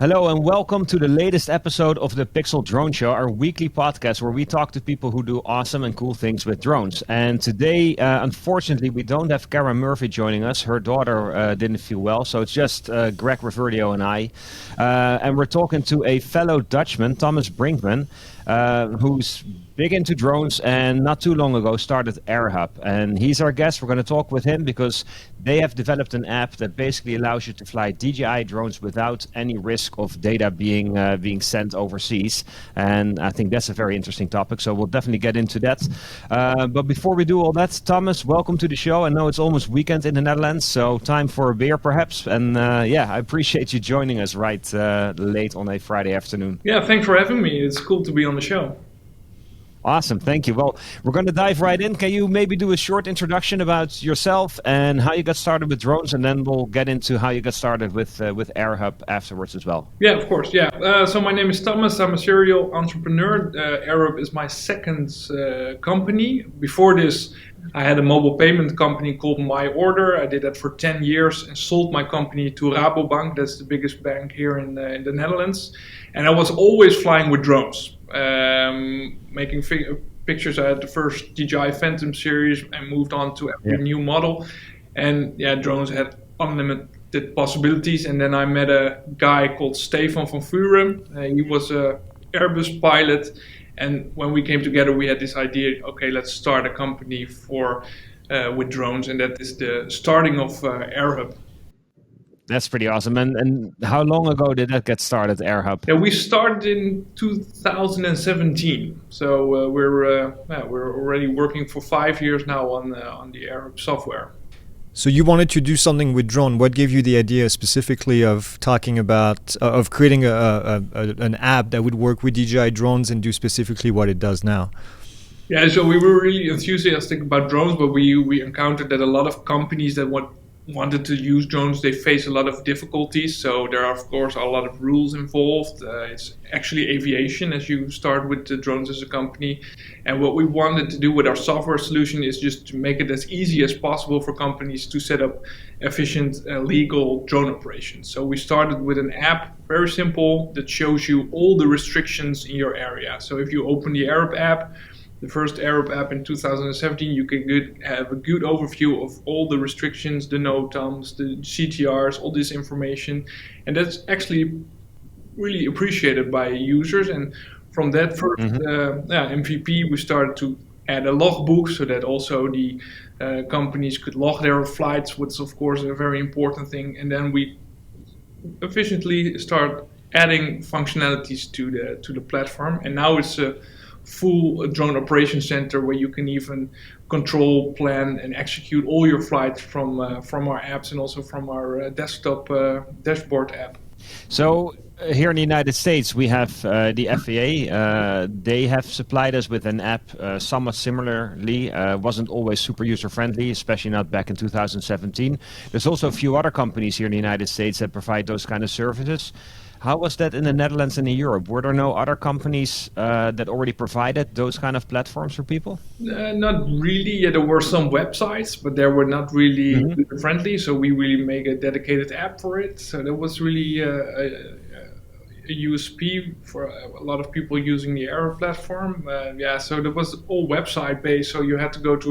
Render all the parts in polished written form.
Hello and welcome to the latest episode of the PiXL Drone Show, our weekly podcast where we talk to people who do awesome and cool things with drones. And today, unfortunately, we don't have Kara Murphy joining us. Her daughter didn't feel well, so it's just Greg Reverdio and I. And we're talking to a fellow Dutchman, Thomas Brinkman, who's big into drones and not too long ago started Airhub. And he's our guest. We're going to talk with him because they have developed an app that basically allows you to fly DJI drones without any risk of data being sent overseas. And I think that's a very interesting topic. So we'll definitely get into that. But before we do all that, Thomas, welcome to the show. I know it's almost weekend in the Netherlands, so time for a beer perhaps. And I appreciate you joining us right late on a Friday afternoon. Yeah, thanks for having me. It's cool to be on the show. Awesome, thank you. Well, we're going to dive right in. Can you maybe do a short introduction about yourself and how you got started with drones, and then we'll get into how you got started with Airhub afterwards as well. Yeah, of course. Yeah. So my name is Thomas. I'm a serial entrepreneur. Airhub is my second company. Before this, I had a mobile payment company called My Order. I did that for 10 years and sold my company to Rabobank. That's the biggest bank here in the Netherlands. And I was always flying with drones. Making pictures. I had the first DJI Phantom series and moved on to every new model. And drones had unlimited possibilities. And then I met a guy called Stefan van Vuren. He was an Airbus pilot. And when we came together, we had this idea, okay, let's start a company with drones. And that is the starting of Airhub. That's pretty awesome. And how long ago did that get started, Airhub? Yeah, we started in 2017. So we're already working for 5 years now on the Airhub software. So you wanted to do something with drone. What gave you the idea specifically of talking about of creating an app that would work with DJI drones and do specifically what it does now? Yeah, so we were really enthusiastic about drones, but we encountered that a lot of companies that wanted to use drones, they face a lot of difficulties. So there are, of course, a lot of rules involved. It's actually aviation as you start with the drones as a company. And what we wanted to do with our software solution is just to make it as easy as possible for companies to set up efficient, legal drone operations. So we started with an app, very simple, that shows you all the restrictions in your area. So if you open the Airhub app, the first Airhub app in 2017, you can have a good overview of all the restrictions, the NOTAMs, the CTRs, all this information. And that's actually really appreciated by users. And from that first MVP, we started to add a logbook so that also the companies could log their flights, which is, of course, a very important thing. And then we efficiently start adding functionalities to the platform. And now it's a full drone operation center where you can even control, plan, and execute all your flights from our apps and also from our desktop dashboard app. So here in the United States, we have the FAA. They have supplied us with an app somewhat similarly. Wasn't always super user-friendly, especially not back in 2017. There's also a few other companies here in the United States that provide those kind of services. How was that in the Netherlands and in Europe? Were there no other companies that already provided those kind of platforms for people? Not really. Yeah, there were some websites, but they were not really user-friendly. So we really make a dedicated app for it. So that was really a USP for a lot of people using the Airhub platform. So that was all website based. So you had to go to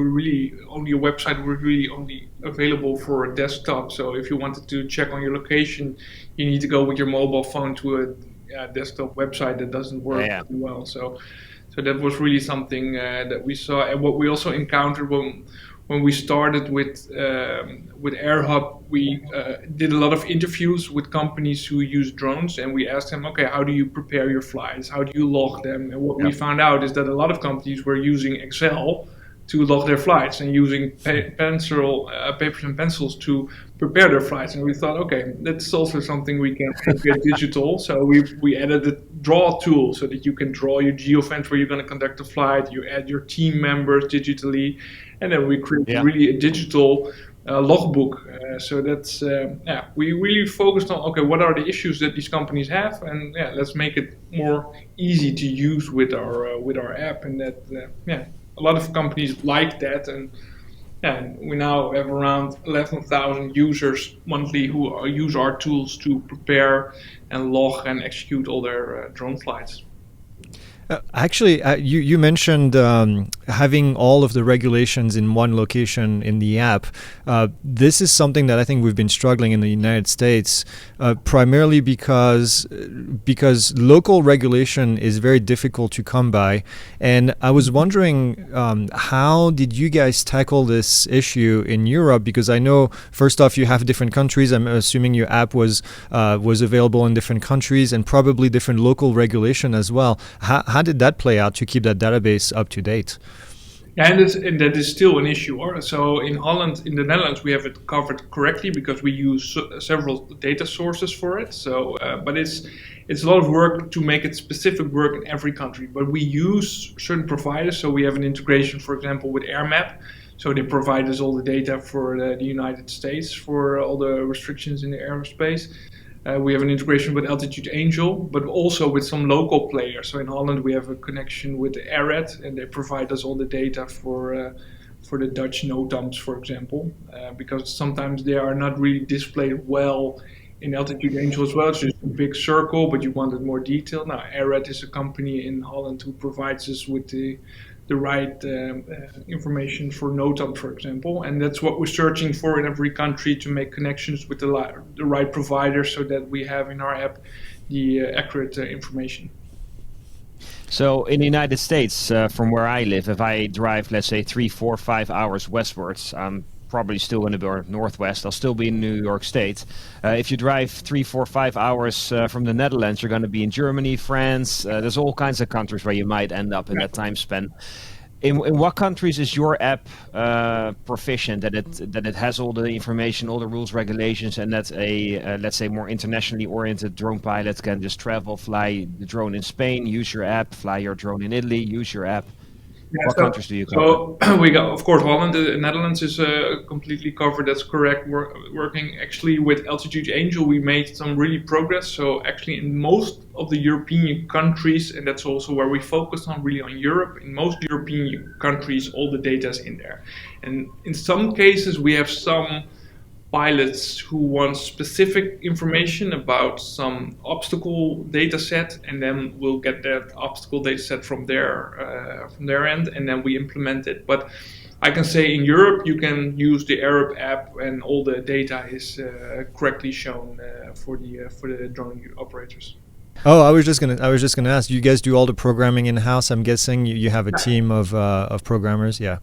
only a website was really only available for a desktop. So if you wanted to check on your location, you need to go with your mobile phone to a desktop website that doesn't work well. So that was really something that we saw. And what we also encountered when we started with Airhub, we did a lot of interviews with companies who use drones, and we asked them, okay, how do you prepare your flights? How do you log them? And what we found out is that a lot of companies were using Excel to log their flights and using papers and pencils to prepare their flights. And we thought, okay, that's also something we can get digital. So we added the draw tool so that you can draw your geofence where you're going to conduct a flight. You add your team members digitally, and then we create really a digital logbook. So that's we really focused on, okay, what are the issues that these companies have, and let's make it more easy to use with our app. And that a lot of companies like that, and And we now have around 11,000 users monthly who use our tools to prepare and log and execute all their drone flights. Actually, you mentioned having all of the regulations in one location in the app. This is something that I think we've been struggling in the United States, primarily because local regulation is very difficult to come by. And I was wondering, how did you guys tackle this issue in Europe? Because I know, first off, you have different countries. I'm assuming your app was available in different countries and probably different local regulation as well. How did that play out to keep that database up to date? Yeah, and that is still an issue. So in Holland, in the Netherlands, we have it covered correctly because we use several data sources for it. So, but it's a lot of work to make it specific work in every country. But we use certain providers. So we have an integration, for example, with AirMap. So they provide us all the data for the United States for all the restrictions in the airspace. We have an integration with Altitude Angel, but also with some local players. So in Holland, we have a connection with Airhub, and they provide us all the data for the Dutch NOTAMs, for example, because sometimes they are not really displayed well in Altitude Angel as well. It's just a big circle, but you wanted more detail. Now, Airhub is a company in Holland who provides us with the right information for NOTAM, for example, and that's what we're searching for in every country, to make connections with the right provider so that we have in our app the accurate information. So in the United States, from where I live, if I drive, let's say 3, 4, 5 hours westwards, I'm probably still going to be, or northwest, I'll still be in New York State. If you drive 3, 4, 5 hours from the Netherlands, you're going to be in Germany, France. There's all kinds of countries where you might end up in that time span. In what countries is your app proficient, that it has all the information, all the rules, regulations, and that a let's say more internationally oriented drone pilot can just travel, fly the drone in Spain, use your app, fly your drone in Italy, use your app? Yeah, what countries do you cover? So we got, of course, Holland. The Netherlands is completely covered. That's correct. Working actually with Altitude Angel, we made some really progress. So actually, in most of the European countries, and that's also where we focused on, really on Europe. In most European countries, all the data is in there. And in some cases, we have some pilots who want specific information about some obstacle data set, and then we'll get that obstacle data set from their end, and then we implement it. But I can say in Europe, you can use the Airhub app, and all the data is correctly shown for the drone operators. Oh, I was just gonna ask. You guys do all the programming in house? I'm guessing you have a team of programmers. Yeah.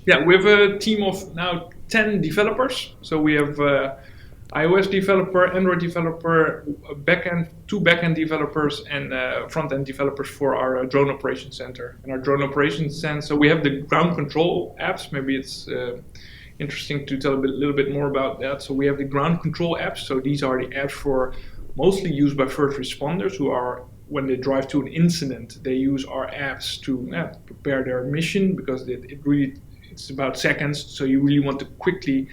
Yeah, we have a team of now 10 developers. So we have iOS developer, Android developer, two backend developers, and front-end developers for our drone operations center. And our drone operations center, so we have the ground control apps. Maybe it's interesting to tell a little bit more about that. So we have the ground control apps. So these are the apps for mostly used by first responders who are, when they drive to an incident, they use our apps to prepare their mission, because it's about seconds, so you really want to quickly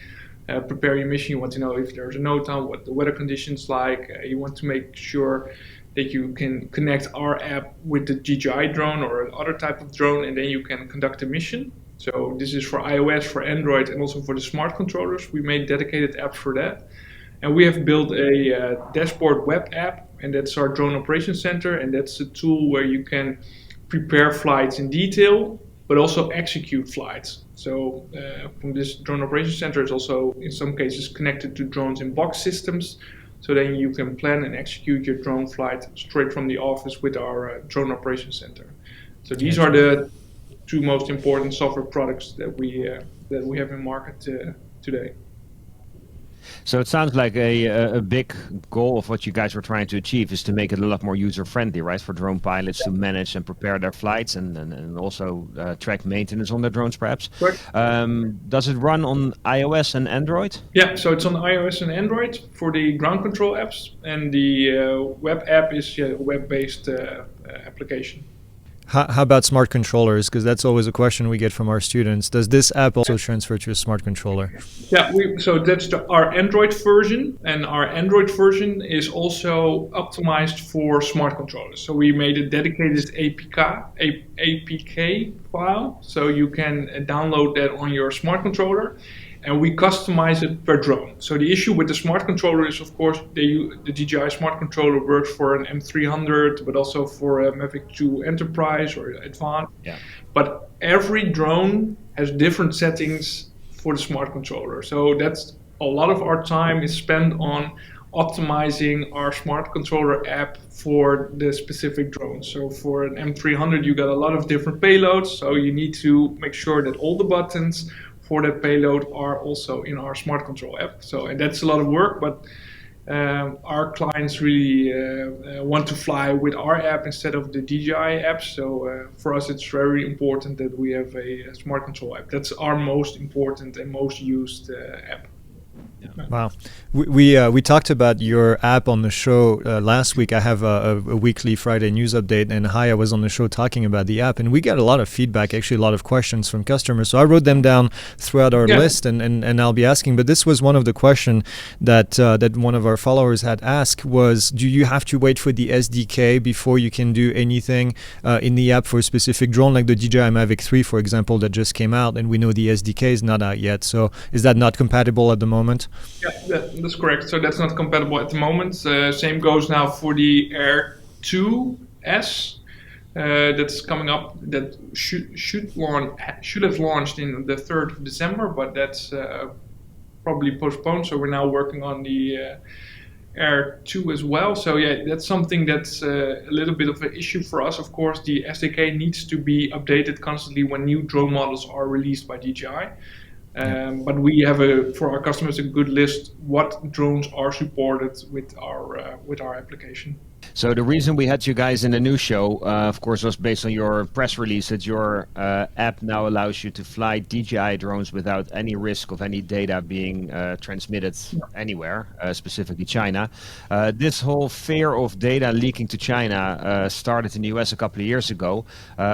prepare your mission. You want to know if there's a NOTAM, what the weather conditions like. You want to make sure that you can connect our app with the DJI drone or other type of drone, and then you can conduct a mission. So this is for iOS, for Android, and also for the smart controllers. We made dedicated apps for that. And we have built a dashboard web app, and that's our drone operations center, and that's a tool where you can prepare flights in detail, but also execute flights. So from this drone operations center, it's also in some cases connected to drones in box systems. So then you can plan and execute your drone flight straight from the office with our drone operations center. So these are the two most important software products that we have in market today. So it sounds like a big goal of what you guys were trying to achieve is to make it a lot more user-friendly, right? For drone pilots to manage and prepare their flights, and also track maintenance on their drones, perhaps. Correct. Does it run on iOS and Android? Yeah, so it's on iOS and Android for the ground control apps, and the web app is a web-based application. How about smart controllers? Because that's always a question we get from our students. Does this app also transfer to a smart controller? Yeah, so that's our Android version, and our Android version is also optimized for smart controllers. So we made a dedicated APK file, so you can download that on your smart controller, and we customize it per drone. So the issue with the smart controller is, of course, the DJI smart controller works for an M300, but also for a Mavic 2 Enterprise or Advanced. Yeah. But every drone has different settings for the smart controller. So that's a lot of our time is spent on optimizing our smart controller app for the specific drone. So for an M300, you got a lot of different payloads. So you need to make sure that all the buttons for that payload are also in our smart control app. So, and that's a lot of work, but our clients really want to fly with our app instead of the DJI app. So for us, it's very important that we have a smart control app. That's our most important and most used app. Wow. We talked about your app on the show last week. I have a weekly Friday news update, and Haya was on the show talking about the app, and we got a lot of feedback, actually a lot of questions from customers. So I wrote them down throughout our list, and I'll be asking. But this was one of the questions that one of our followers had asked was, do you have to wait for the SDK before you can do anything in the app for a specific drone, like the DJI Mavic 3, for example, that just came out, and we know the SDK is not out yet. So is that not compatible at the moment? Yeah, that's correct. So that's not compatible at the moment. Same goes now for the Air 2S that's coming up. That should have launched in the 3rd of December, but that's probably postponed. So we're now working on the Air 2 as well. So yeah, that's something that's a little bit of an issue for us. Of course, the SDK needs to be updated constantly when new drone models are released by DJI. But we have for our customers a good list what drones are supported with our application. So the reason we had you guys in the news show, of course, was based on your press release that your app now allows you to fly DJI drones without any risk of any data being transmitted anywhere, specifically China. This whole fear of data leaking to China started in the US a couple of years ago.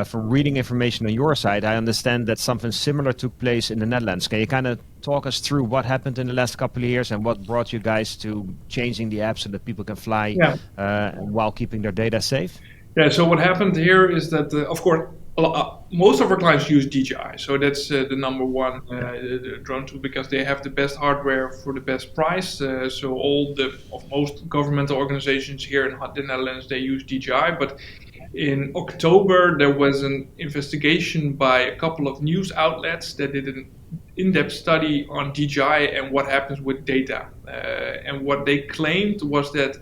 From reading information on your side, I understand that something similar took place in the Netherlands. Can you kind of talk us through what happened in the last couple of years and what brought you guys to changing the app so that people can fly while keeping their data safe? Yeah, so what happened here is that, of course, most of our clients use DJI. So that's the number one drone tool because they have the best hardware for the best price. So most governmental organizations here in the Netherlands, they use DJI. But in October, there was an investigation by a couple of news outlets that did an in-depth study on DJI and what happens with data. And what they claimed was that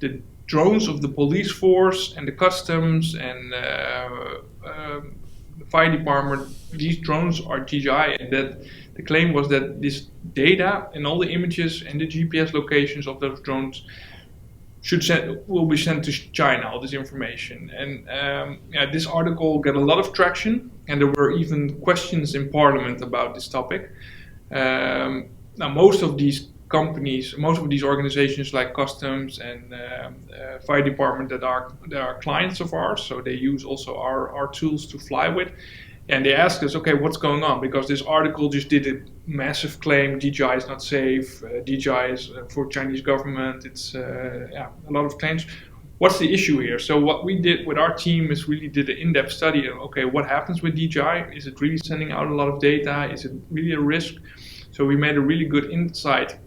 the drones of the police force and the customs and the fire department, these drones are DJI, and that the claim was that this data and all the images and the GPS locations of those drones will be sent to China, all this information. And this article got a lot of traction, and there were even questions in Parliament about this topic. Now, most of these companies, most of these organizations like customs and fire department that are clients of ours, so they use also our tools to fly with. And they asked us, okay, what's going on? Because this article just did a massive claim, DJI is not safe, DJI is for Chinese government, it's a lot of claims. What's the issue here? So what we did with our team is really did an in-depth study of, okay, what happens with DJI? Is it really sending out a lot of data? Is it really a risk? So we made a really good insight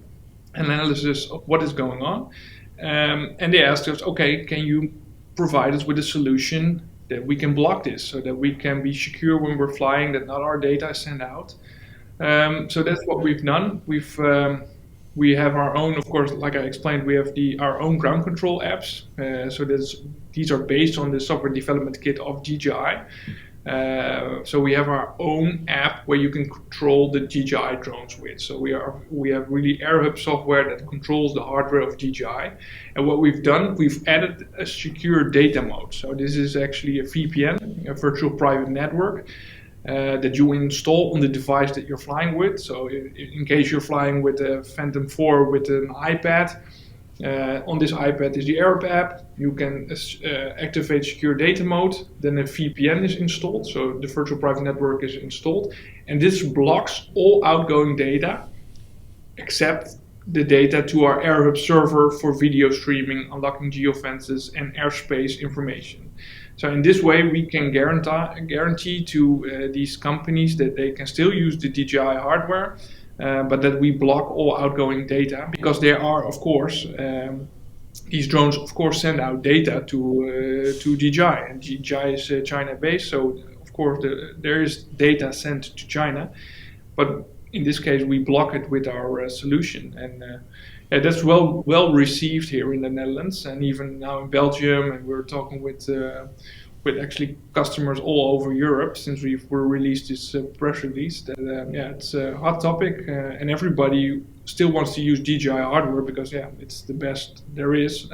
analysis of what is going on. And they asked us, okay, can you provide us with a solution that we can block this so that we can be secure when we're flying, that not our data is sent out. So that's what we've done. We have our own, of course, like I explained, we have our own ground control apps. So these are based on the software development kit of DJI. So we have our own app where you can control the DJI drones with. So we have really Airhub software that controls the hardware of DJI. And what we've done, we've added a secure data mode. So this is actually a VPN, a virtual private network, that you install on the device that you're flying with. So in case you're flying with a Phantom 4 with an iPad, On this iPad is the Airhub app. You can activate secure data mode. Then a VPN is installed, so the virtual private network is installed. And this blocks all outgoing data except the data to our Airhub server for video streaming, unlocking geofences, and airspace information. So in this way, we can guarantee to these companies that they can still use the DJI hardware, but that we block all outgoing data, because there are, of course, these drones, of course, send out data to DJI, and DJI is China-based, so of course there is data sent to China, but in this case we block it with our solution, and that's well received here in the Netherlands, and even now in Belgium, and we're talking with actually customers all over Europe since we released this press release. That it's a hot topic, and everybody still wants to use DJI hardware because it's the best there is.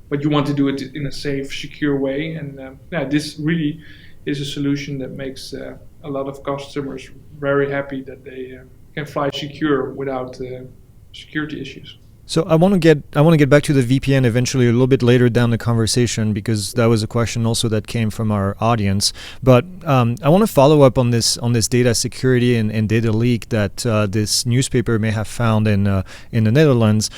But you want to do it in a safe, secure way, and this really is a solution that makes a lot of customers very happy that they can fly secure without security issues. So I want to get back to the VPN eventually a little bit later down the conversation, because that was a question also that came from our audience. But I want to follow up on this data security and data leak that this newspaper may have found in the Netherlands.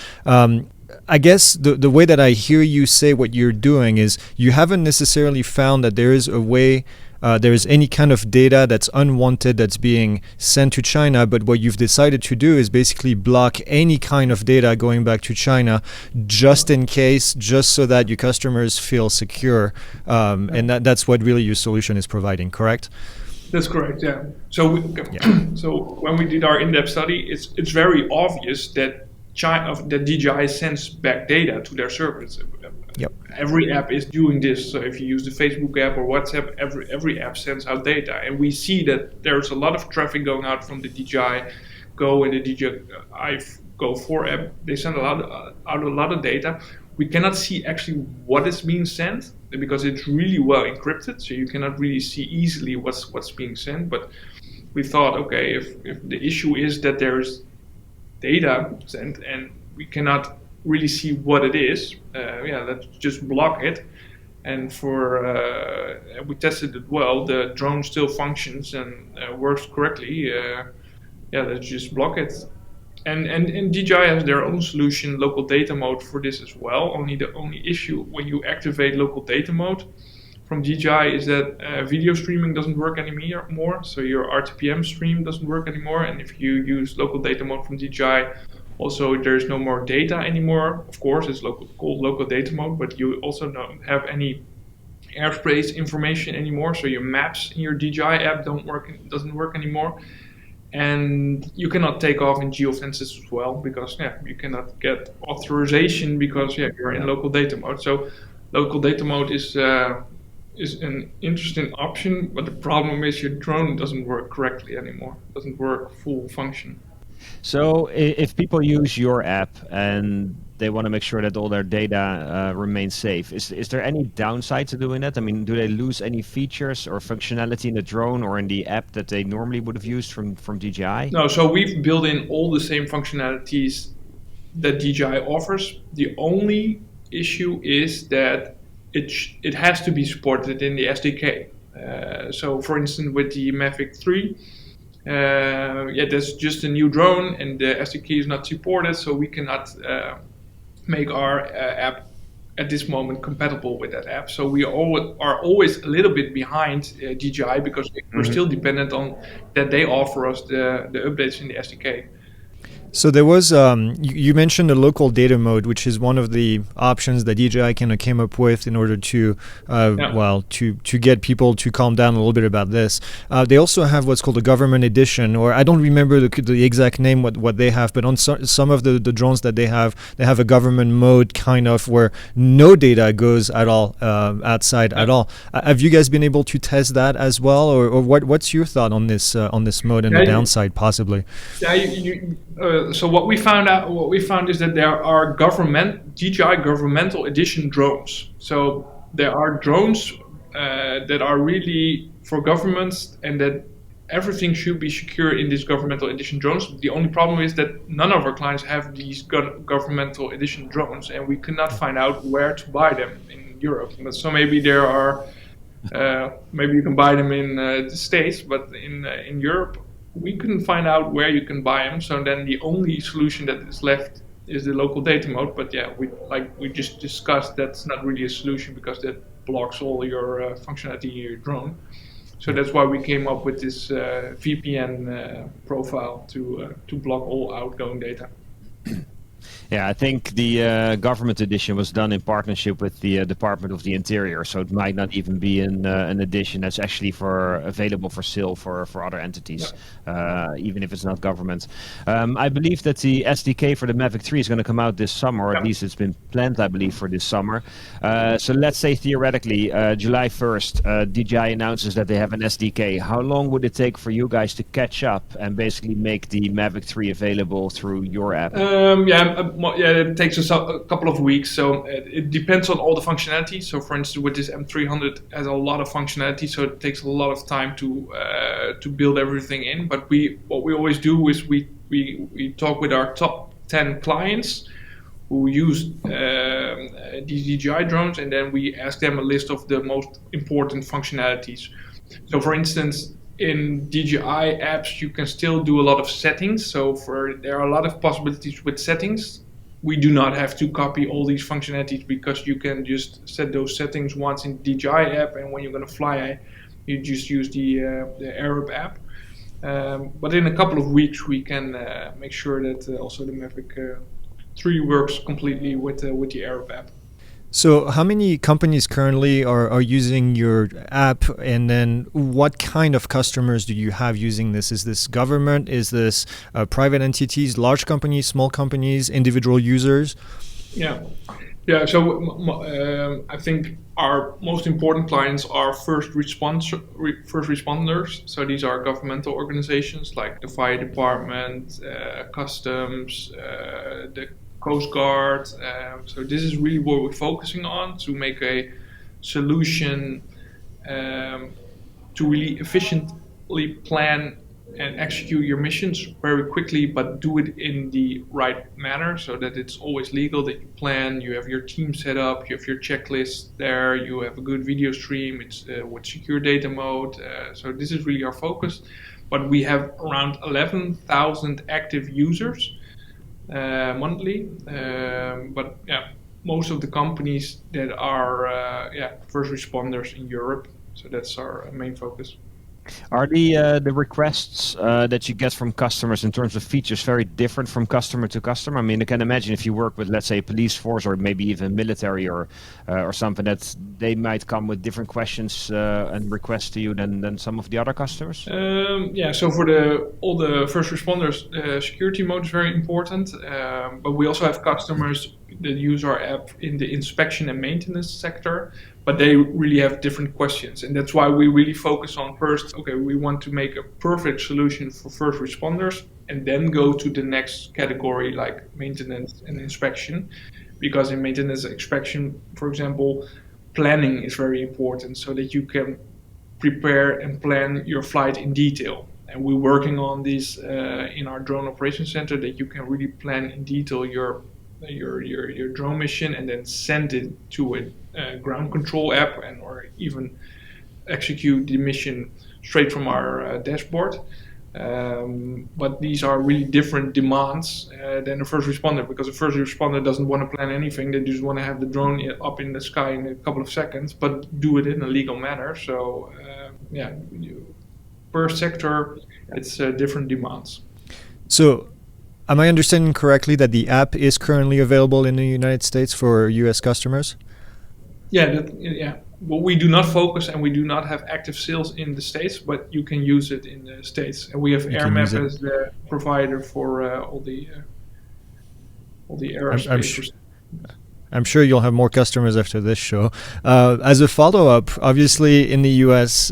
I guess the way that I hear you say what you're doing is you haven't necessarily found that there is a way, there is any kind of data that's unwanted that's being sent to China, but what you've decided to do is basically block any kind of data going back to China, just in case, just so that your customers feel secure, and that's what really your solution is providing, correct? That's correct, yeah. So so when we did our in-depth study, it's very obvious that that DJI sends back data to their servers. Yep. Every app is doing this. So if you use the Facebook app or WhatsApp, every app sends out data, and we see that there's a lot of traffic going out from the DJI Go and the DJI Go 4 app. They send out a lot of data. We cannot see actually what is being sent because it's really well encrypted, so you cannot really see easily what's being sent. But we thought, okay, if the issue is that there's data sent and we cannot really see what it is, let's just block it. And we tested it well. The drone still functions and works correctly. Let's just block it. And DJI has their own solution, local data mode, for this as well. The only issue when you activate local data mode from DJI is that video streaming doesn't work anymore, so your RTPM stream doesn't work anymore. And if you use local data mode from DJI, also there's no more data anymore. Of course, it's called local data mode, but you also don't have any airspace information anymore. So your maps in your DJI app doesn't work anymore. And you cannot take off in geofences as well because you cannot get authorization because you're in local data mode. So local data mode is an interesting option, but the problem is your drone doesn't work correctly anymore. It doesn't work full function. So if people use your app and they want to make sure that all their data remains safe, is there any downside to doing that? I mean, do they lose any features or functionality in the drone or in the app that they normally would have used from DJI? No, so we've built in all the same functionalities that DJI offers. The only issue is that it has to be supported in the SDK. So for instance, with the Mavic 3, that's just a new drone and the SDK is not supported, so we cannot make our app at this moment compatible with that app. So we are always a little bit behind DJI because we're still dependent on that they offer us the updates in the SDK. So there was, you mentioned the local data mode, which is one of the options that DJI kind of came up with in order to, to get people to calm down a little bit about this. They also have what's called a government edition, or I don't remember the exact name what they have, but on some of the drones that they have a government mode kind of where no data goes at all outside at all. Have you guys been able to test that as well, or what's your thought on this mode and the downside possibly? So what we found is that there are DJI governmental edition drones. So there are drones that are really for governments and that everything should be secure in these governmental edition drones. The only problem is that none of our clients have these governmental edition drones, and we could not find out where to buy them in Europe. So maybe there are, maybe you can buy them in the States, but in Europe, we couldn't find out where you can buy them. So then the only solution that is left is the local data mode. But yeah, we just discussed, that's not really a solution because that blocks all your functionality in your drone. So that's why we came up with this VPN profile to block all outgoing data. Yeah, I think the government edition was done in partnership with the Department of the Interior, so it might not even be an edition that's actually available for sale for other entities, even if it's not government. I believe that the SDK for the Mavic 3 is going to come out this summer, or at least it's been planned, I believe, for this summer. So let's say theoretically, July 1st, DJI announces that they have an SDK. How long would it take for you guys to catch up and basically make the Mavic 3 available through your app? It takes us a couple of weeks, so it depends on all the functionality. So for instance, with this M300 has a lot of functionality, so it takes a lot of time to build everything in. But what we always do is we talk with our top 10 clients who use these DJI drones, and then we ask them a list of the most important functionalities. So for instance, in DJI apps, you can still do a lot of settings. So there are a lot of possibilities with settings. We do not have to copy all these functionalities because you can just set those settings once in the DJI app, and when you're going to fly, you just use the Airhub app. But in a couple of weeks, we can make sure that also the Mavic 3 works completely with the Airhub app. So how many companies currently are using your app, and then what kind of customers do you have using this? Is this government? Is this private entities, large companies, small companies, individual users? Yeah. So I think our most important clients are first responders. So these are governmental organizations like the fire department, customs, the Coast Guard. So this is really what we're focusing on, to make a solution to really efficiently plan and execute your missions very quickly, but do it in the right manner so that it's always legal, that you plan, you have your team set up, you have your checklist there, you have a good video stream, it's with secure data mode. So this is really our focus. But we have around 11,000 active users monthly, but yeah, most of the companies that are first responders in Europe. So that's our main focus. Are the requests that you get from customers in terms of features very different from customer to customer? I mean, I can imagine if you work with, let's say, police force or maybe even military or something, that they might come with different questions and requests to you than some of the other customers. So for all the first responders, security mode is very important. But we also have customers that use our app in the inspection and maintenance sector, but they really have different questions. And that's why we really focus on first, okay, we want to make a perfect solution for first responders and then go to the next category like maintenance and inspection. Because in maintenance and inspection, for example, planning is very important so that you can prepare and plan your flight in detail. And we're working on this in our drone operations center, that you can really plan in detail your drone mission and then send it to a ground control app or even execute the mission straight from our dashboard. But these are really different demands than a first responder, because a first responder doesn't want to plan anything. They just want to have the drone up in the sky in a couple of seconds, but do it in a legal manner. So per sector, it's different demands. So am I understanding correctly that the app is currently available in the United States for US customers? Yeah. Well, we do not focus and we do not have active sales in the States, but you can use it in the States. And we have AirMap as the provider for all the airspace. I'm sure you'll have more customers after this show. As a follow-up, obviously in the US,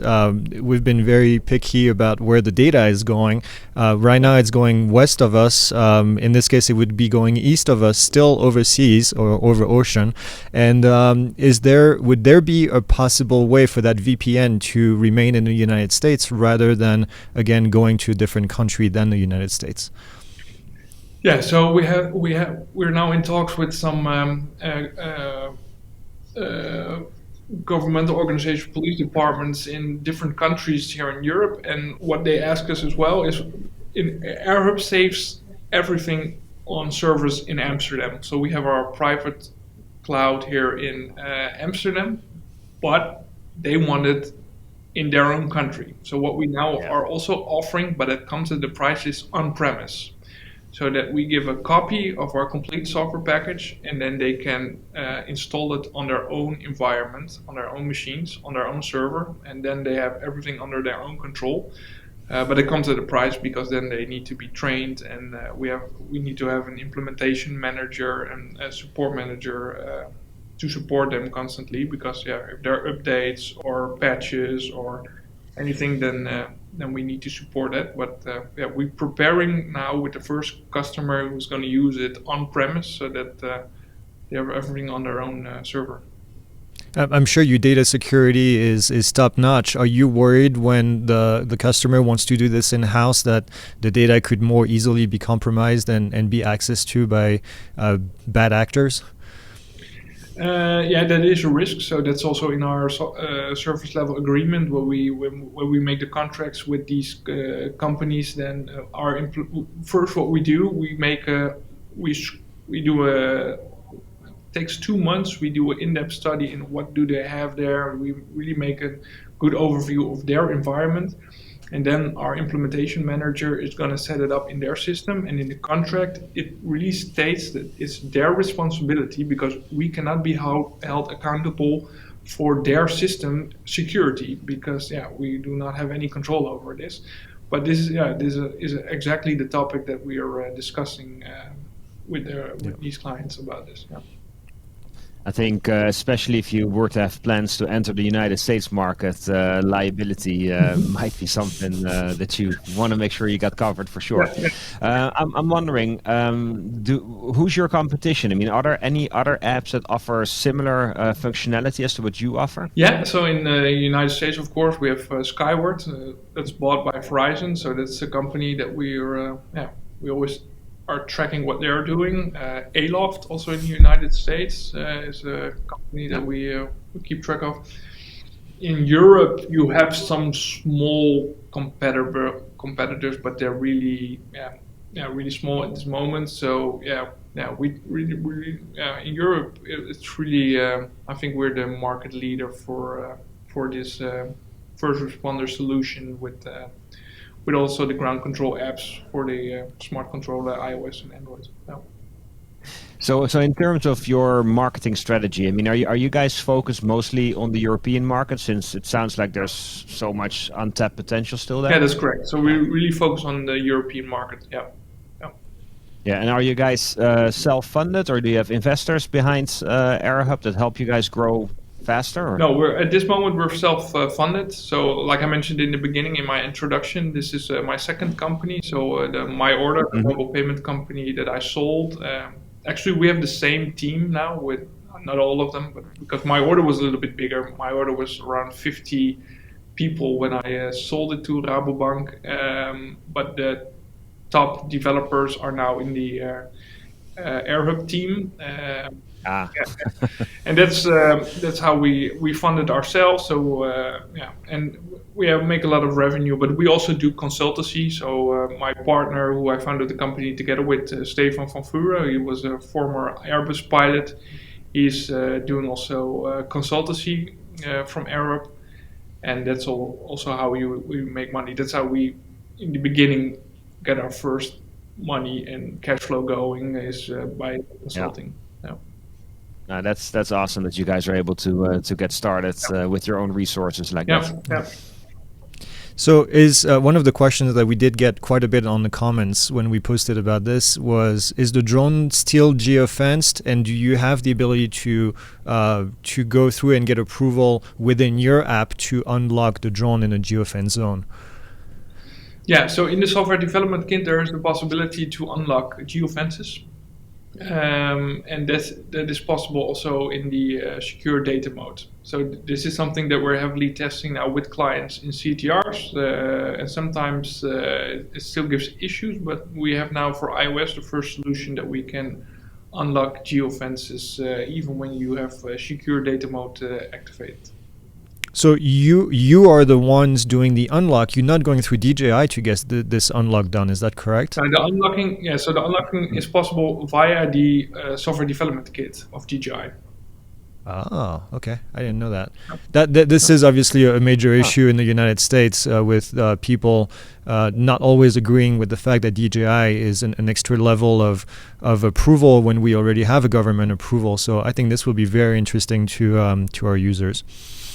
we've been very picky about where the data is going. Right now it's going west of us. In this case, it would be going east of us, still overseas or over ocean. And would there be a possible way for that VPN to remain in the United States rather than, again, going to a different country than the United States? Yeah, so we're now in talks with some governmental organizations, police departments in different countries here in Europe, and what they ask us as well is, Airhub saves everything on servers in Amsterdam. So we have our private cloud here in Amsterdam, but they want it in their own country. So what we now are also offering, but it comes at the price, is on-premise. So that we give a copy of our complete software package, and then they can install it on their own environment, on their own machines, on their own server, and then they have everything under their own control. But it comes at a price, because then they need to be trained, and we need to have an implementation manager and a support manager to support them constantly, because if there are updates or patches or anything, then we need to support it. But we're preparing now with the first customer who's going to use it on premise, so that they have everything on their own server. I'm sure your data security is top notch. Are you worried when the customer wants to do this in-house that the data could more easily be compromised and be accessed to by bad actors? That is a risk. So that's also in our service level agreement, where we make the contracts with these companies. Then first, what we do, takes 2 months. We do an in-depth study in what do they have there. We really make a good overview of their environment. And then our implementation manager is going to set it up in their system. And in the contract, it really states that it's their responsibility, because we cannot be held accountable for their system security, because we do not have any control over this. But this is exactly the topic that we are discussing with these clients about this. Yeah. I think especially if you were to have plans to enter the United States market, liability might be something that you want to make sure you got covered for sure. I'm wondering, who's your competition? I mean, are there any other apps that offer similar functionality as to what you offer? Yeah, so in the United States, of course, we have Skyward, that's bought by Verizon. So that's a company that we always are tracking what they're doing. Aloft, also in the United States, is a company that we keep track of. In Europe, you have some small competitors, but they're really small at this moment. So we really in Europe, it's really I think we're the market leader for this first responder solution with also the ground control apps for the smart controller, iOS and Android. Yeah. So in terms of your marketing strategy, I mean, are you guys focused mostly on the European market, since it sounds like there's so much untapped potential still there? Yeah, that's correct. So we really focus on the European market. Yeah. Yeah, and are you guys self-funded, or do you have investors behind Airhub that help you guys grow faster? Or? No, at this moment we're self-funded. So, like I mentioned in the beginning in my introduction, this is my second company. So, My Order, the mobile payment company that I sold. Actually, we have the same team now with not all of them, but because My Order was a little bit bigger. My Order was around 50 people when I sold it to Rabobank. But the top developers are now in the Airhub team. And that's how we funded ourselves. So and we make a lot of revenue, but we also do consultancy. So my partner, who I founded the company together with, Stefan van Vuren, he was a former Airbus pilot. He's doing also consultancy from Airhub, and that's also how we make money. That's how we, in the beginning, get our first money and cash flow going, is by consulting. That's awesome that you guys are able to get started with your own resources like that. Yeah. So is one of the questions that we did get quite a bit on the comments when we posted about this was, is the drone still geofenced, and do you have the ability to go through and get approval within your app to unlock the drone in a geofence zone? Yeah, so in the software development kit, there is the possibility to unlock geofences. And that is possible also in the secure data mode. So this is something that we're heavily testing now with clients in CTRs, and sometimes it still gives issues, but we have now for iOS the first solution that we can unlock geofences even when you have secure data mode activated. So you are the ones doing the unlock. You're not going through DJI to get this unlock done. Is that correct? The unlocking is possible via the software development kit of DJI. Oh, okay. I didn't know that. This is obviously a major issue in the United States with people not always agreeing with the fact that DJI is an extra level of approval when we already have a government approval. So I think this will be very interesting to our users.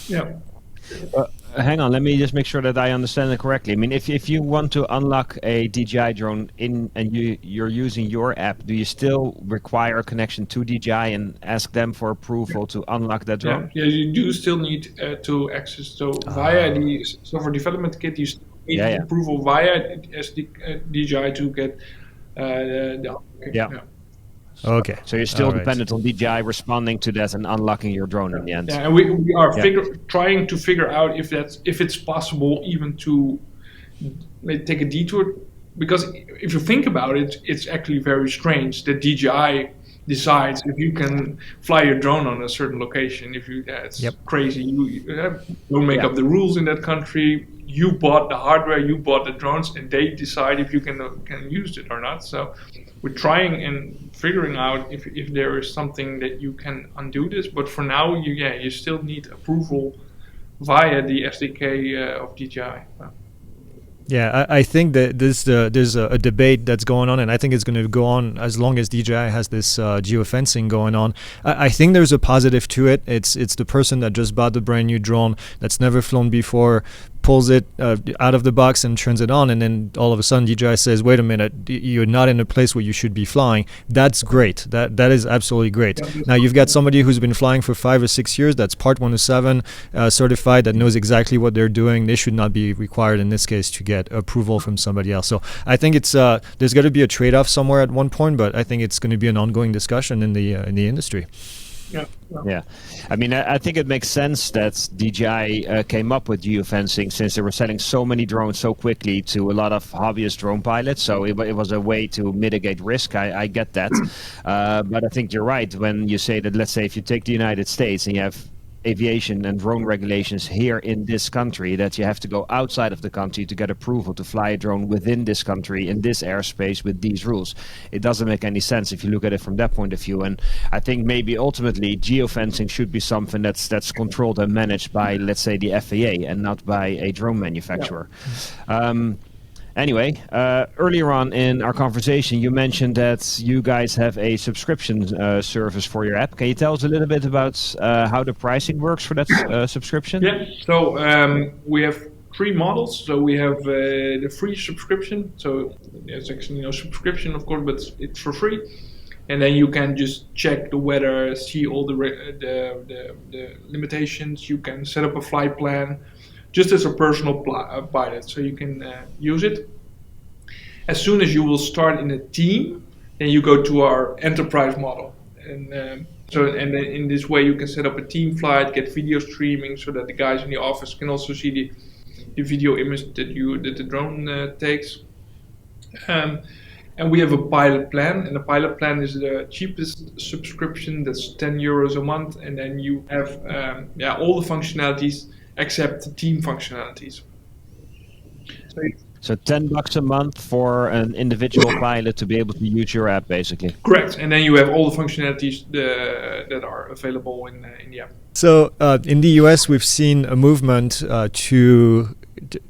Yeah. Hang on, let me just make sure that I understand it correctly. I mean, if you want to unlock a DJI drone and you're using your app, do you still require a connection to DJI and ask them for approval to unlock that drone? Yeah, you do still need to access. So via the software development kit, you still need approval via DJI to get the Okay. So you're still dependent on DJI responding to that and unlocking your drone in the end. Yeah, and we are trying to figure out if it's possible even to take a detour, because if you think about it, it's actually very strange that DJI decides if you can fly your drone on a certain location. It's crazy. You don't make up the rules in that country. You bought the hardware, you bought the drones, and they decide if you can use it or not. So we're trying and figuring out if there is something that you can undo this. But for now, you still need approval via the SDK of DJI. Yeah, I think that there's a debate that's going on, and I think it's going to go on as long as DJI has this geofencing going on. I think there's a positive to it. It's the person that just bought the brand new drone that's never flown before, pulls it out of the box and turns it on, and then all of a sudden DJI says, wait a minute, you're not in a place where you should be flying. That's great. That is absolutely great. Now you've got somebody who's been flying for 5 or 6 years, that's Part 107 certified, that knows exactly what they're doing. They should not be required in this case to get approval from somebody else. So I think it's there's got to be a trade-off somewhere at one point, but I think it's going to be an ongoing discussion in the industry. Yeah, I mean, I think it makes sense that DJI came up with geofencing, since they were selling so many drones so quickly to a lot of hobbyist drone pilots. So it was a way to mitigate risk. I get that. But I think you're right when you say that, let's say, if you take the United States and you have aviation and drone regulations here in this country, that you have to go outside of the country to get approval to fly a drone within this country in this airspace with these rules. It doesn't make any sense if you look at it from that point of view. And I think maybe ultimately geofencing should be something that's controlled and managed by, let's say, the FAA and not by a drone manufacturer. Anyway, earlier on in our conversation, you mentioned that you guys have a subscription service for your app. Can you tell us a little bit about how the pricing works for that subscription? Yeah, so we have 3 models. So we have the free subscription. So it's actually no subscription, of course, but it's for free. And then you can just check the weather, see all the limitations. You can set up a flight plan, just as a personal pilot, so you can use it. As soon as you will start in a team, then you go to our enterprise model, and then in this way you can set up a team flight, get video streaming, so that the guys in the office can also see the video image that the drone takes. And we have a pilot plan, and the pilot plan is the cheapest subscription. That's €10 a month, and then you have all the functionalities except the team functionalities. So $10 a month for an individual pilot to be able to use your app, basically. Correct, and then you have all the functionalities that are available in the app. So in the US, we've seen a movement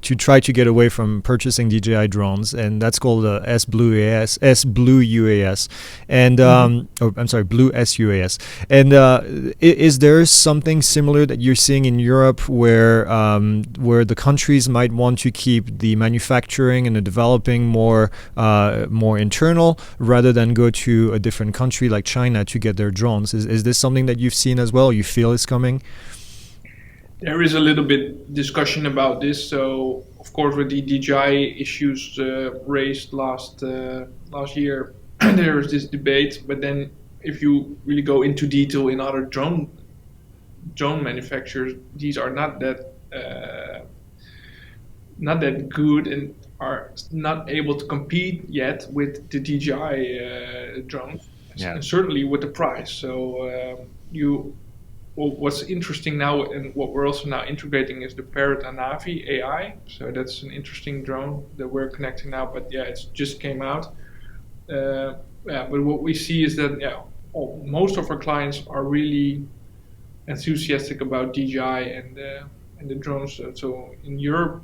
to try to get away from purchasing DJI drones, and that's called Blue UAS, and I'm sorry, Blue sUAS. And is there something similar that you're seeing in Europe where the countries might want to keep the manufacturing and the developing more internal rather than go to a different country like China to get their drones? Is this something that you've seen as well? You feel is coming? There is a little bit discussion about this. So, of course, with the DJI issues raised last year, there is this debate. But then, if you really go into detail in other drone manufacturers, these are not that good and are not able to compete yet with the DJI drones, and certainly with the price. So what's interesting now, and what we're also now integrating, is the Parrot Anavi AI. So that's an interesting drone that we're connecting now. But yeah, it just came out. But what we see is that most of our clients are really enthusiastic about DJI and the drones. So in Europe,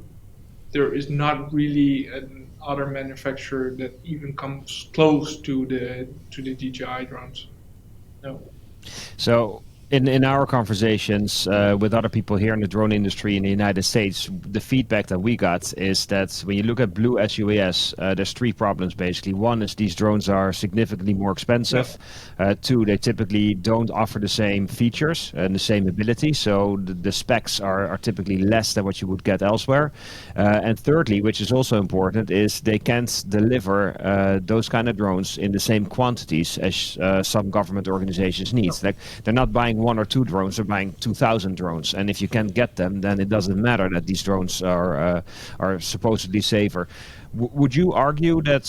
there is not really another manufacturer that even comes close to the DJI drones. No. So in our conversations with other people here in the drone industry in the United States, the feedback that we got is that when you look at Blue sUAS, there's three problems basically. One is these drones are significantly more expensive. Two, they typically don't offer the same features and the same ability, so the specs are typically less than what you would get elsewhere. And thirdly, which is also important, is they can't deliver those kind of drones in the same quantities as some government organizations need. Like, they're not buying one or two drones, they're buying 2,000 drones, and if you can't get them, then it doesn't matter that these drones are supposedly safer. Would you argue that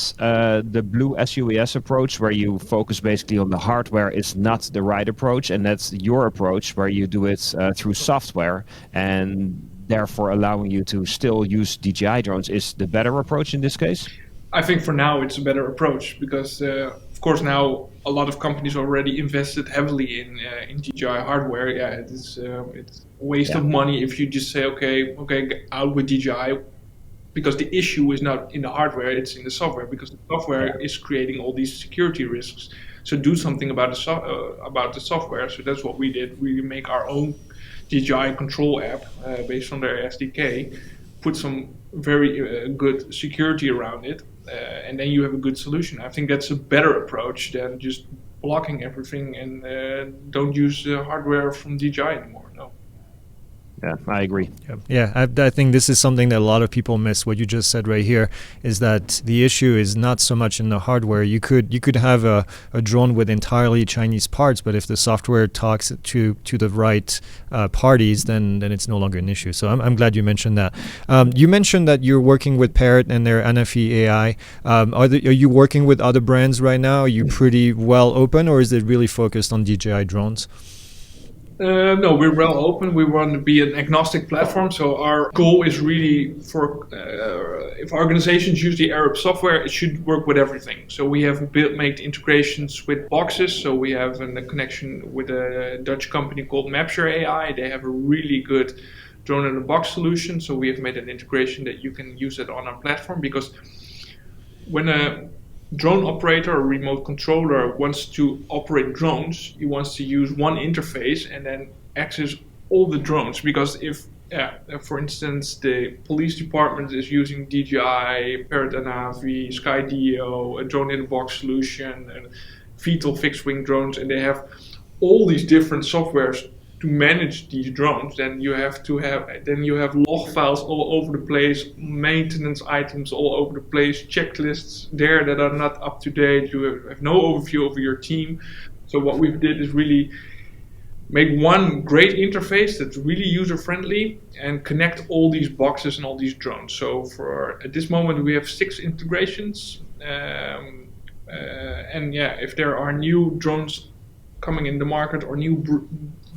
the Blue sUAS approach, where you focus basically on the hardware, is not the right approach, and that's your approach where you do it through software and therefore allowing you to still use DJI drones is the better approach in this case? I think for now it's a better approach because, of course, now a lot of companies already invested heavily in DJI hardware. Yeah, it's a waste of money if you just say, okay, get out with DJI, because the issue is not in the hardware, it's in the software, because the software is creating all these security risks. So do something about the software. So that's what we did. We make our own DJI control app based on their SDK, put some very good security around it, and then you have a good solution. I think that's a better approach than just blocking everything and don't use the hardware from DJI anymore. No. Yeah, I agree. Yeah, I think this is something that a lot of people miss. What you just said right here is that the issue is not so much in the hardware. You could have a drone with entirely Chinese parts, but if the software talks to the right parties, then it's no longer an issue. So I'm glad you mentioned that. You mentioned that you're working with Parrot and their Anafi AI. Are you working with other brands right now? Are you pretty well open, or is it really focused on DJI drones? No, we're well open. We want to be an agnostic platform. So our goal is really for if organizations use the Airhub software, it should work with everything. So we have made integrations with boxes. So we have a connection with a Dutch company called Mapshare AI. They have a really good drone in a box solution. So we have made an integration that you can use it on our platform, because when a drone operator or remote controller wants to operate drones, he wants to use one interface and then access all the drones. Because if, for instance, the police department is using DJI, Parrot Anavi, Skydio, a drone in a box solution, and fetal fixed wing drones, and they have all these different softwares to manage these drones, then you have log files all over the place, maintenance items all over the place, checklists there that are not up to date. You have no overview over your team. So what we did is really make one great interface that's really user friendly and connect all these boxes and all these drones. So at this moment we have 6 integrations, and if there are new drones coming in the market or new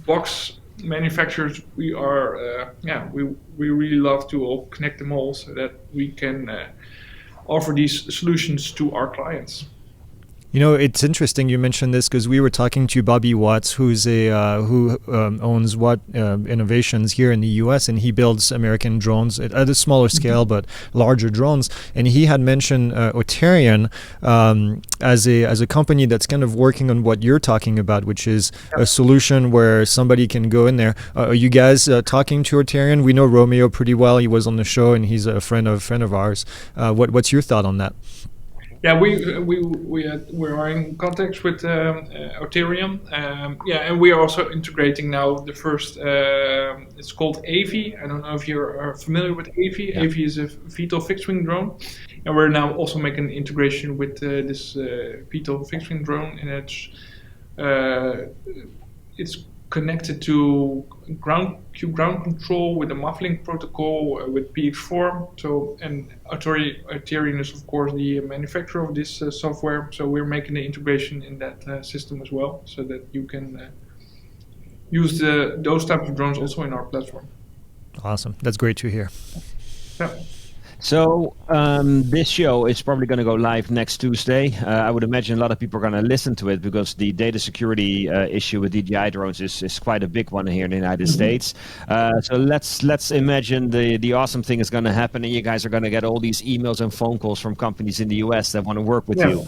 box manufacturers, we are we really love to all connect them all so that we can offer these solutions to our clients. You know, it's interesting you mentioned this because we were talking to Bobby Watts, who's who owns Watt Innovations here in the U.S., and he builds American drones at a smaller scale but larger drones. And he had mentioned Authorian as a company that's kind of working on what you're talking about, which is a solution where somebody can go in there. Are you guys talking to Authorian? We know Romeo pretty well. He was on the show, and he's a friend of ours. What's your thought on that? Yeah, we are in contact with Authorian. And we are also integrating now the first. It's called Avi. I don't know if you're familiar with Avi. Yeah. Avi is a VTOL fixed-wing drone, and we're now also making integration with this VTOL fixed-wing drone, and it's connected to ground control with a muffling protocol with PX4. So, and Authorian is of course the manufacturer of this software. So we're making the integration in that system as well, so that you can use those types of drones also in our platform. Awesome, that's great to hear. Yeah. So this show is probably going to go live next Tuesday. I would imagine a lot of people are going to listen to it because the data security issue with DJI drones is quite a big one here in the United States. So let's imagine the awesome thing is going to happen, and you guys are going to get all these emails and phone calls from companies in the US that want to work with you.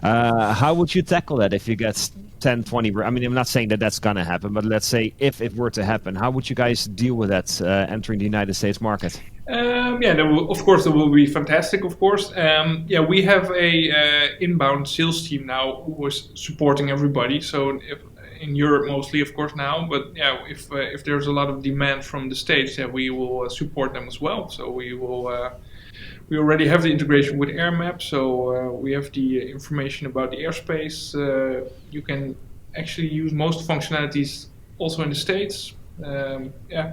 How would you tackle that if you get 10, 20? I mean, I'm not saying that that's going to happen, but let's say if it were to happen, how would you guys deal with that entering the United States market? Of course, that will be fantastic. Of course, we have a inbound sales team now who is supporting everybody. So in Europe mostly, of course, now. But if there's a lot of demand from the States, we will support them as well. So we will. We already have the integration with AirMap, so we have the information about the airspace. You can actually use most functionalities also in the States.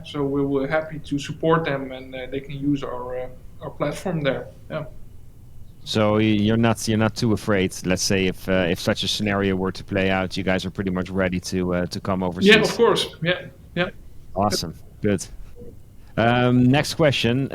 So we were happy to support them, and they can use our platform there. Yeah. So you're not too afraid. Let's say if such a scenario were to play out, you guys are pretty much ready to come overseas. Yeah, of course. Yeah. Awesome. Good. Next question.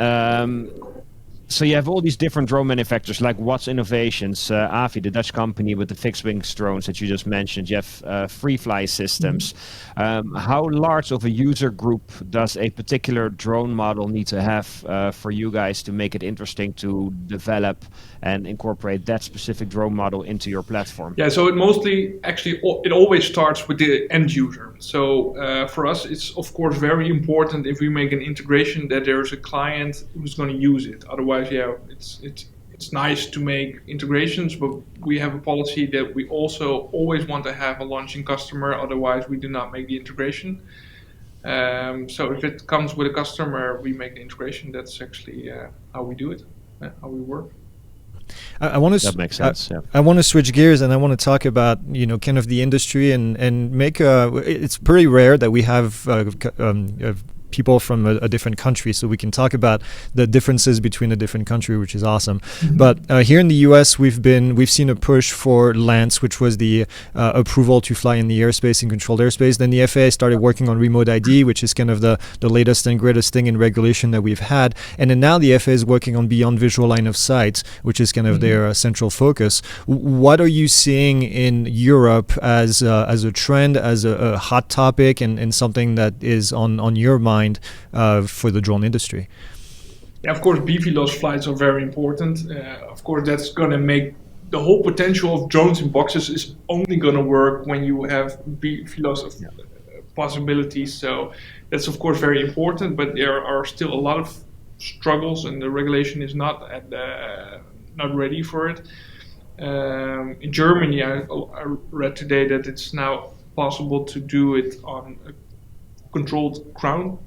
So you have all these different drone manufacturers like Watts Innovations, Avi, the Dutch company with the fixed-wing drones that you just mentioned. You have free-fly systems. How large of a user group does a particular drone model need to have for you guys to make it interesting to develop and incorporate that specific drone model into your platform? Yeah, so it always starts with the end user. So for us, it's of course very important if we make an integration that there's a client who's going to use it. Otherwise, it's nice to make integrations, but we have a policy that we also always want to have a launching customer. Otherwise, we do not make the integration. So if it comes with a customer, we make the integration. That's actually how we do it, how we work. That makes sense. I want to switch gears, and I want to talk about kind of the industry and make it's pretty rare that we have people from a different country, so we can talk about the differences between a different country, which is awesome. But here in the US, we've seen a push for LANCE, which was the approval to fly in the airspace and controlled airspace. Then the FAA started working on remote ID, which is kind of the latest and greatest thing in regulation that we've had. And then now the FAA is working on beyond visual line of sight, which is kind of their central focus. What are you seeing in Europe as a trend, as a hot topic, and something that is on your mind for the drone industry? Yeah, of course, BVLOS flights are very important. Of course, that's going to make the whole potential of drones in boxes is only going to work when you have BVLOS possibilities. So that's of course very important, but there are still a lot of struggles, and the regulation is not ready for it. In Germany, I read today that it's now possible to do it on a controlled ground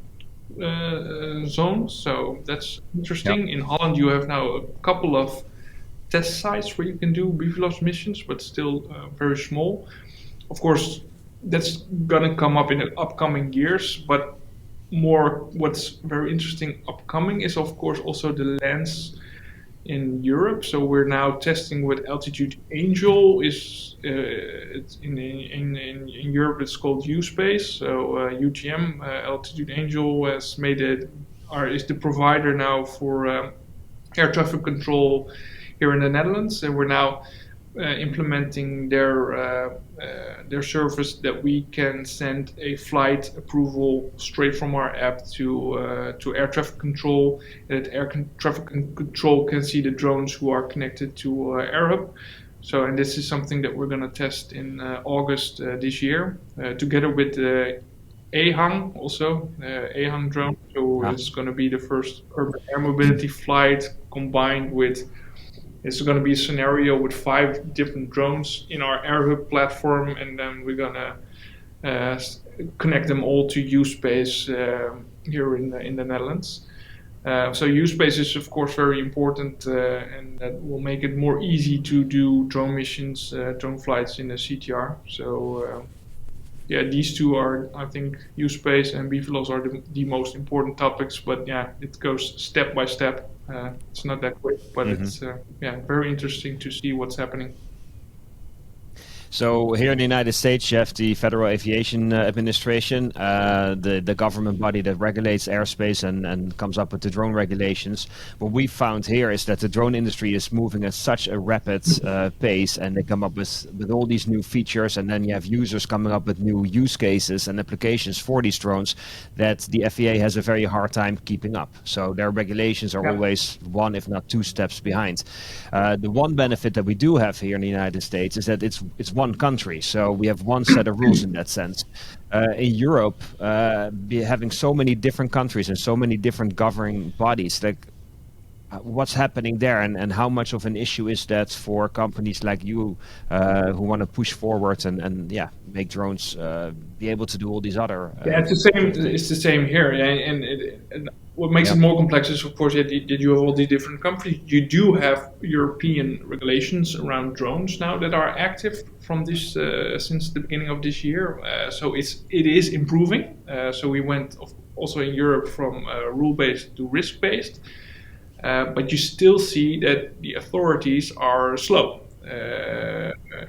zones, so that's interesting. In Holland, you have now a couple of test sites where you can do BVLOS missions, but still very small. Of course, that's gonna come up in the upcoming years, but what's very interesting upcoming is of course also the LANCE in Europe. So we're now testing with Altitude Angel. It's in Europe it's called USpace. So UTM, Altitude Angel has is the provider now for air traffic control here in the Netherlands, and we're now implementing their service that we can send a flight approval straight from our app to air traffic control, and that traffic control can see the drones who are connected to Airhub. So, and this is something that we're going to test in August this year, together with AHang also, AHang drone. So it's going to be the first urban air mobility flight combined with. It's going to be a scenario with 5 different drones in our Airhub platform, and then we're going to connect them all to sUAS here in the Netherlands. So sUAS is of course very important, and that will make it more easy to do drone missions, drone flights in the CTR. So yeah, these two are, I think, sUAS and BVLOS are the most important topics. But yeah, it goes step by step. It's not that quick, but it's very interesting to see what's happening. So here in the United States, you have the Federal Aviation Administration, the government body that regulates airspace and comes up with the drone regulations. What we found here is that the drone industry is moving at such a rapid pace, and they come up with all these new features, and then you have users coming up with new use cases and applications for these drones that the FAA has a very hard time keeping up. So their regulations are always 1, if not 2 steps behind. The one benefit that we do have here in the United States is that it's one country, so we have one set of rules in that sense. In Europe, having so many different countries and so many different governing bodies, like what's happening there, and how much of an issue is that for companies like you who want to push forward and make drones be able to do all these other it's the same. It's the same here, and what makes it more complex is, of course, that you have all these different countries. You do have European regulations around drones now that are active from this since the beginning of this year. So it is improving. So we went also in Europe from rule-based to risk-based, but you still see that the authorities are slow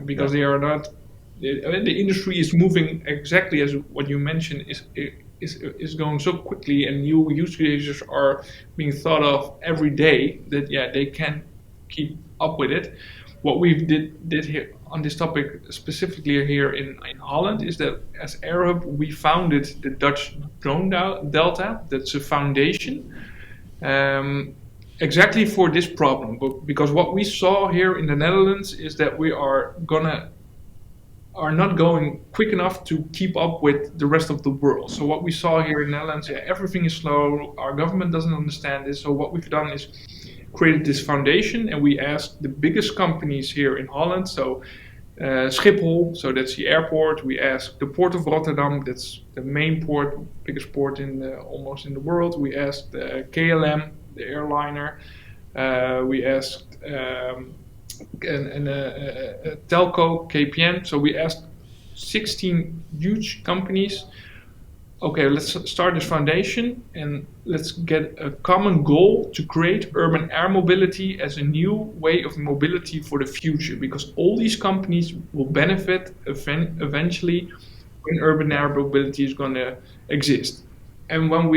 because they are not. The industry is moving exactly as what you mentioned is going so quickly, and new use cases are being thought of every day that they can keep up with it. What we did here on this topic specifically here in Holland is that as Airhub we founded the Dutch Drone Delta. That's a foundation exactly for this problem, because what we saw here in the Netherlands is that we are not going quick enough to keep up with the rest of the world. So what we saw here in the Netherlands, everything is slow, our government doesn't understand this. So what we've done is created this foundation, and we asked the biggest companies here in Holland, so Schiphol, so that's the airport. We asked the Port of Rotterdam, that's the main port, biggest port almost in the world. We asked KLM, the airliner. We asked telco, KPN. So we asked 16 huge companies, okay, let's start this foundation and let's get a common goal to create urban air mobility as a new way of mobility for the future, because all these companies will benefit eventually when urban air mobility is going to exist. And when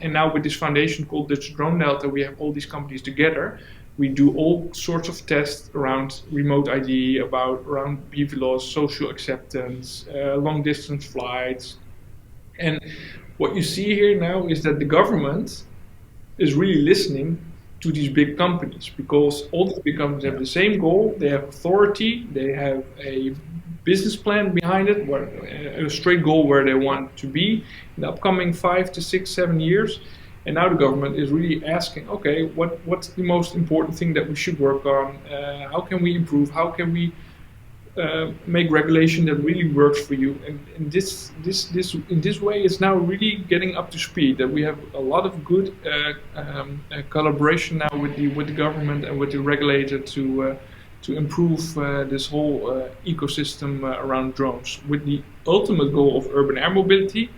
and now with this foundation called Dutch Drone Delta, we have all these companies together. We do all sorts of tests around remote ID, around BVLOS, social acceptance, long distance flights. And what you see here now is that the government is really listening to these big companies, because all these big companies have the same goal. They have authority, they have a business plan behind it, a straight goal where they want to be in the upcoming 5 to 6, 7 years. And now the government is really asking, okay, what's the most important thing that we should work on? How can we improve? How can we make regulation that really works for you? And in this way, it's now really getting up to speed. That we have a lot of good collaboration now with the government and with the regulator to improve this whole ecosystem around drones, with the ultimate goal of urban air mobility.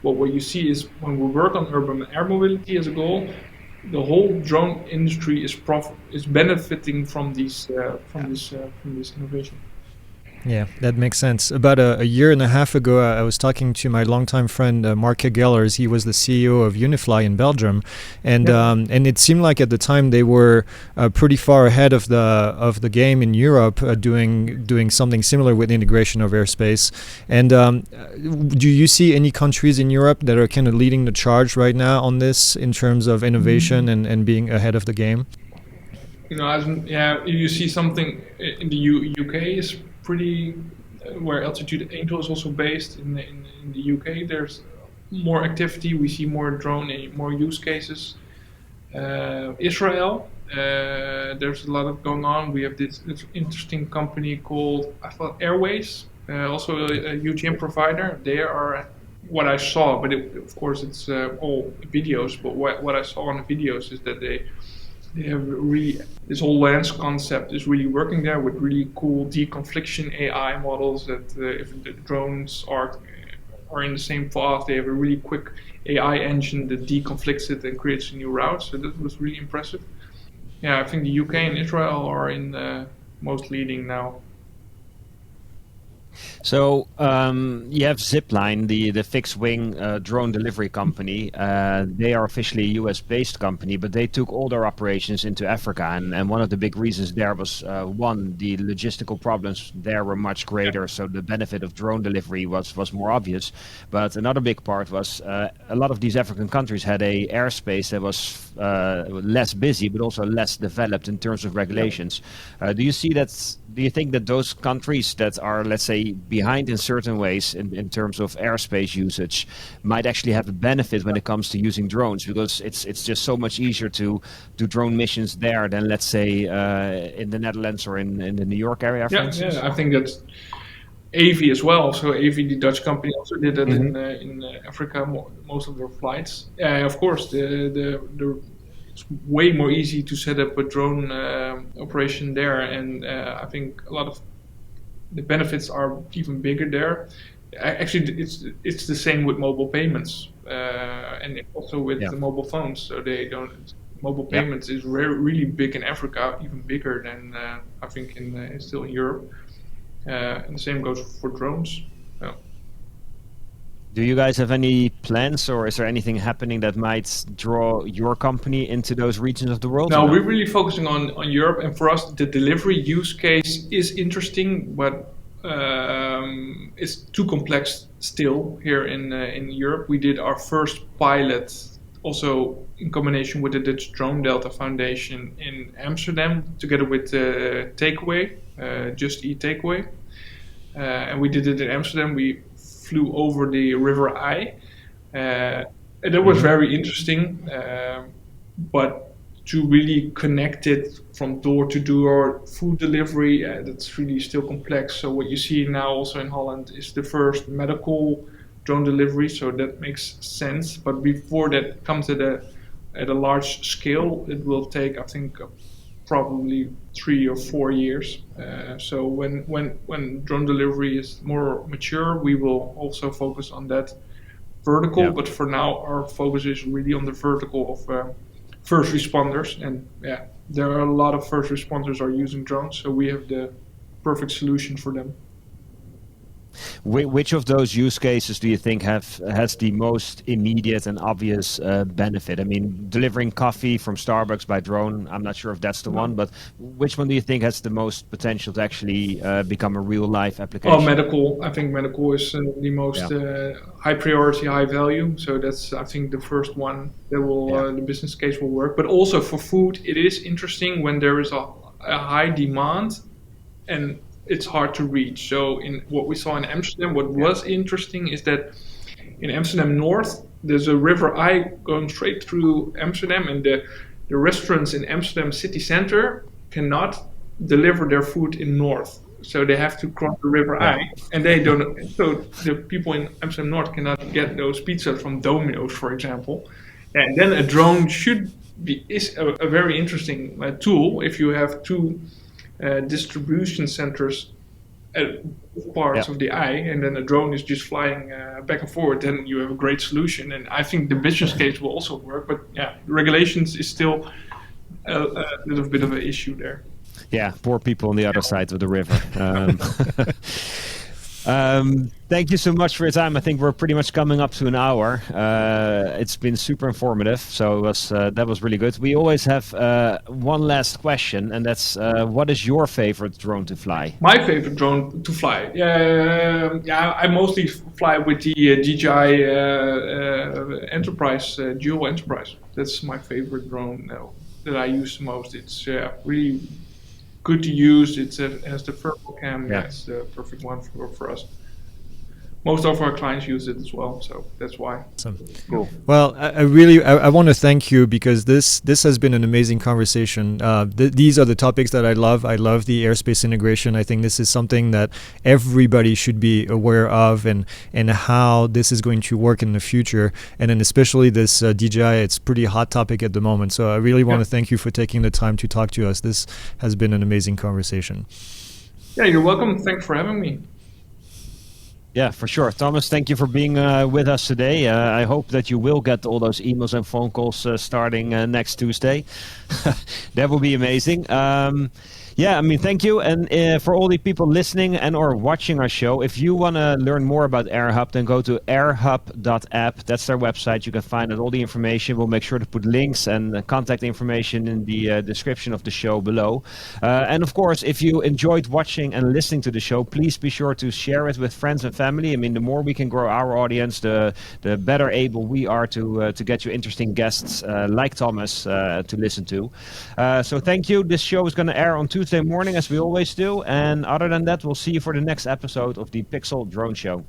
What you see is when we work on urban air mobility as a goal, the whole drone industry is benefiting from this innovation. Yeah, that makes sense. About a year and a half ago, I was talking to my longtime friend Mark Gellers. He was the CEO of Unifly in Belgium, and it seemed like at the time they were pretty far ahead of the game in Europe, doing something similar with integration of airspace. And do you see any countries in Europe that are kind of leading the charge right now on this in terms of innovation and being ahead of the game? You see something in the UK is pretty, where Altitude Angel is also based in the UK. There's more activity. We see more drone and more use cases. Israel, there's a lot of going on. We have this interesting company called Airways, also a UGM provider. They are what I saw, but of course it's all videos. But what I saw on the videos is that they have really, this whole lens concept is really working there with really cool deconfliction AI models that if the drones are in the same path, they have a really quick AI engine that deconflicts it and creates a new route. So that was really impressive. Yeah, I think the UK and Israel are in the most leading now. So you have Zipline, the fixed-wing drone delivery company. They are officially a US-based company, but they took all their operations into Africa. And one of the big reasons there was, one, the logistical problems there were much greater, so the benefit of drone delivery was more obvious. But another big part was a lot of these African countries had a airspace that was less busy, but also less developed in terms of regulations. Do you think that those countries that are, let's say, behind in certain ways in terms of airspace usage might actually have a benefit when it comes to using drones, because it's just so much easier to do drone missions there than, let's say, in the Netherlands or in the New York area, for instance? Yeah, I think that's Avi as well. So Avi, the Dutch company, also did that in Africa, most of their flights. Of course, it's way more easy to set up a drone operation there, and I think a lot of the benefits are even bigger there. Actually, it's the same with mobile payments and also with the mobile phones. So mobile payments is really big in Africa, even bigger than I think still in Europe. And the same goes for drones. Yeah. Do you guys have any plans, or is there anything happening that might draw your company into those regions of the world? No, we're really focusing on Europe, and for us, the delivery use case is interesting, but it's too complex still here in Europe. We did our first pilot also in combination with the Dutch Drone Delta Foundation in Amsterdam, together with Takeaway, Just Eat Takeaway, and we did it in Amsterdam. We flew over the River I, and it was very interesting, but to really connect it from door to door food delivery, that's really still complex. So what you see now also in Holland is the first medical drone delivery, so that makes sense. But before that comes at a large scale, it will take, I think, probably 3 or 4 years. So when drone delivery is more mature, we will also focus on that vertical. Yeah. But for now, our focus is really on the vertical of first responders. And there are a lot of first responders are using drones, so we have the perfect solution for them. Which of those use cases do you think has the most immediate and obvious benefit? I mean, delivering coffee from Starbucks by drone, I'm not sure if that's the one, but which one do you think has the most potential to actually become a real life application? Oh, medical. I think medical is the most high priority, high value. So that's, I think, the first one that will the business case will work. But also for food, it is interesting when there is a high demand and it's hard to reach. So in what we saw in Amsterdam, what was interesting is that in Amsterdam North, there's a River I going straight through Amsterdam, and the restaurants in Amsterdam city center cannot deliver their food in North. So they have to cross the River I, and they don't. So the people in Amsterdam North cannot get those pizzas from Domino's, for example. And then a drone is a very interesting tool if you have two distribution centers at parts of the eye, and then a drone is just flying back and forth, then you have a great solution. And I think the business case will also work, but regulations is still a little bit of an issue there. Yeah, poor people on the other side of the river. Thank you so much for your time. I think we're pretty much coming up to an hour. It's been super informative, so that was really good. We always have one last question, and that's what is your favorite drone to fly? My favorite drone to fly? I mostly fly with the DJI Enterprise, Dual Enterprise. That's my favorite drone that I use the most. It's really good to use. It has the thermal cam. Yeah. It's the perfect one for us. Most of our clients use it as well, so that's why. Awesome. Cool. Well, I want to thank you because this has been an amazing conversation. These are the topics that I love. I love the airspace integration. I think this is something that everybody should be aware of, and how this is going to work in the future. And then especially this DJI, it's pretty hot topic at the moment. So I really want to thank you for taking the time to talk to us. This has been an amazing conversation. Yeah, you're welcome. Thanks for having me. Yeah, for sure. Thomas, thank you for being with us today. I hope that you will get all those emails and phone calls starting next Tuesday. That will be amazing. Yeah, I mean, thank you. And for all the people listening and or watching our show, if you want to learn more about Airhub, then go to airhub.app. That's their website. You can find out all the information. We'll make sure to put links and contact information in the description of the show below. And of course, if you enjoyed watching and listening to the show, please be sure to share it with friends and family. I mean, the more we can grow our audience, the better able we are to get you interesting guests like Thomas to listen to. So thank you. This show is going to air on Tuesday morning, as we always do. And other than that, we'll see you for the next episode of the PiXL Drone Show.